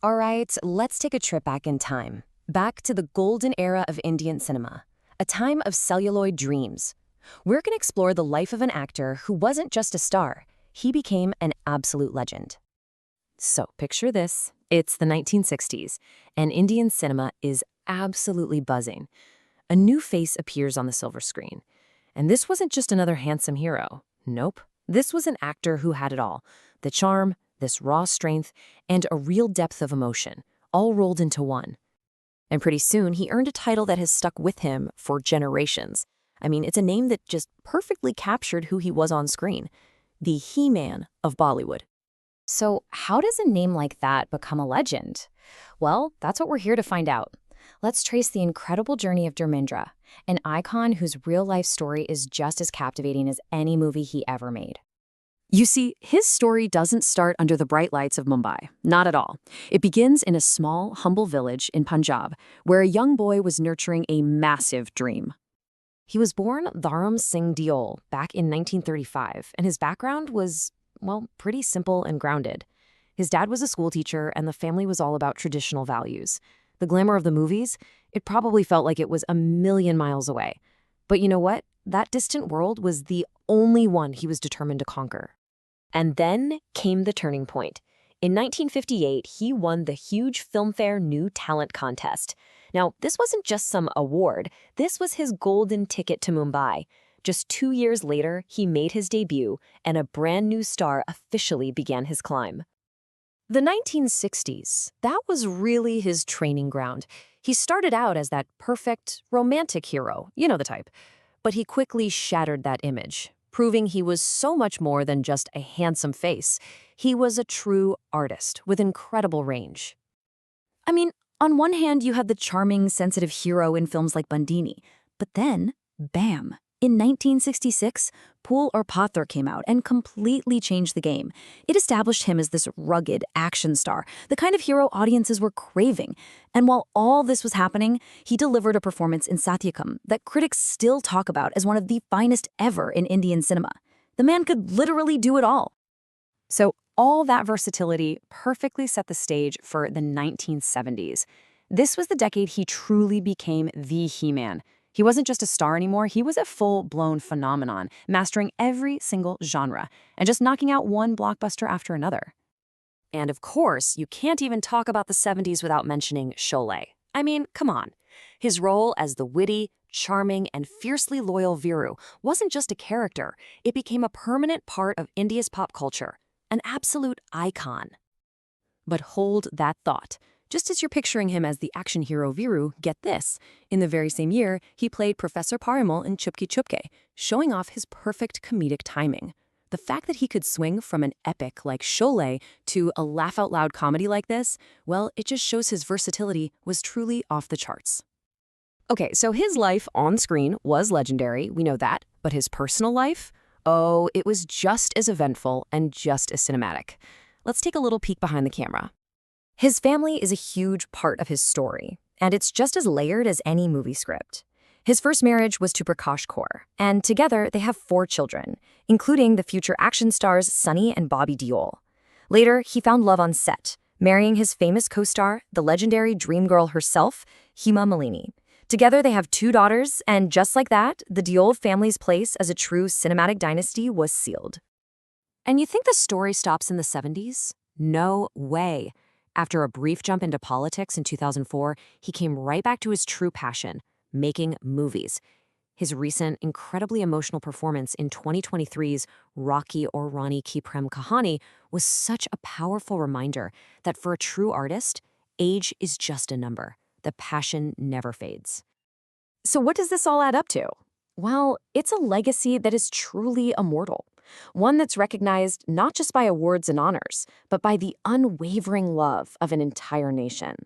All right, let's take a trip back in time. Back to the golden era of Indian cinema, a time of celluloid dreams. We're going to explore the life of an actor who wasn't just a star, he became an absolute legend. So picture this. It's the 1960s, and Indian cinema is absolutely buzzing. A new face appears on the silver screen. And this wasn't just another handsome hero. Nope. This was an actor who had it all. The charm, this raw strength, and a real depth of emotion, all rolled into one. And pretty soon, he earned a title that has stuck with him for generations. I mean, it's a name that just perfectly captured who he was on screen. The He-Man of Bollywood. So how does a name like that become a legend? Well, that's what we're here to find out. Let's trace the incredible journey of Dharmendra, an icon whose real-life story is just as captivating as any movie he ever made. You see, his story doesn't start under the bright lights of Mumbai. Not at all. It begins in a small, humble village in Punjab, where a young boy was nurturing a massive dream. He was born Dharmendra Singh Deol back in 1935, and his background was, well, pretty simple and grounded. His dad was a schoolteacher, and the family was all about traditional values. The glamour of the movies, it probably felt like it was a million miles away. But you know what? That distant world was the only one he was determined to conquer. And then came the turning point. In 1958, he won the huge Filmfare New Talent Contest. Now, this wasn't just some award. This was his golden ticket to Mumbai. Just 2 years later, he made his debut, and a brand new star officially began his climb. The 1960s, that was really his training ground. He started out as that perfect, romantic hero, you know the type. But he quickly shattered that image, proving he was so much more than just a handsome face. He was a true artist with incredible range. I mean, on one hand, you had the charming, sensitive hero in films like Bandini. But then, bam! In 1966, Pool or Pather came out and completely changed the game. It established him as this rugged action star, the kind of hero audiences were craving. And while all this was happening, he delivered a performance in Satyakam that critics still talk about as one of the finest ever in Indian cinema. The man could literally do it all. So all that versatility perfectly set the stage for the 1970s. This was the decade he truly became the He-Man. He wasn't just a star anymore, he was a full-blown phenomenon, mastering every single genre, and just knocking out one blockbuster after another. And of course, you can't even talk about the 70s without mentioning Sholay. I mean, come on. His role as the witty, charming, and fiercely loyal Viru wasn't just a character, it became a permanent part of India's pop culture, an absolute icon. But hold that thought. Just as you're picturing him as the action hero Viru, get this. In the very same year, he played Professor Parimal in Chupke Chupke, showing off his perfect comedic timing. The fact that he could swing from an epic like Sholay to a laugh-out-loud comedy like this, well, it just shows his versatility was truly off the charts. Okay, so his life on screen was legendary, we know that, but his personal life? Oh, it was just as eventful and just as cinematic. Let's take a little peek behind the camera. His family is a huge part of his story, and it's just as layered as any movie script. His first marriage was to Prakash Kaur, and together they have 4 children, including the future action stars Sunny and Bobby Deol. Later, he found love on set, marrying his famous co-star, the legendary dream girl herself, Hema Malini. Together they have 2 daughters, and just like that, the Deol family's place as a true cinematic dynasty was sealed. And you think the story stops in the 70s? No way. After a brief jump into politics in 2004, he came right back to his true passion, making movies. His recent, incredibly emotional performance in 2023's Rocky or Rani Ki Prem Kahani was such a powerful reminder that for a true artist, age is just a number. The passion never fades. So what does this all add up to? Well, it's a legacy that is truly immortal. One that's recognized not just by awards and honors, but by the unwavering love of an entire nation.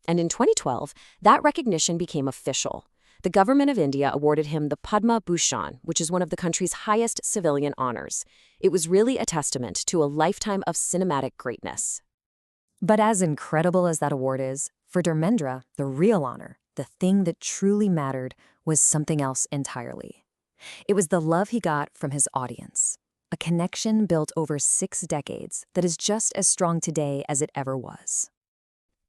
And in 2012, that recognition became official. The government of India awarded him the Padma Bhushan, which is one of the country's highest civilian honors. It was really a testament to a lifetime of cinematic greatness. But as incredible as that award is, for Dharmendra, the real honor, the thing that truly mattered, was something else entirely. It was the love he got from his audience, a connection built over 6 decades that is just as strong today as it ever was.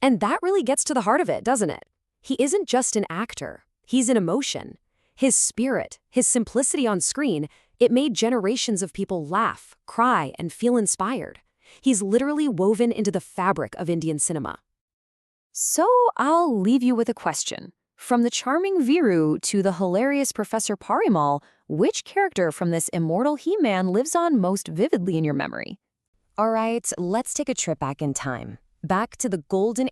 And that really gets to the heart of it, doesn't it? He isn't just an actor. He's an emotion. His spirit, his simplicity on screen, it made generations of people laugh, cry, and feel inspired. He's literally woven into the fabric of Indian cinema. So I'll leave you with a question. From the charming Viru to the hilarious Professor Parimal, which character from this immortal He-Man lives on most vividly in your memory? All right, let's take a trip back in time. Back to the golden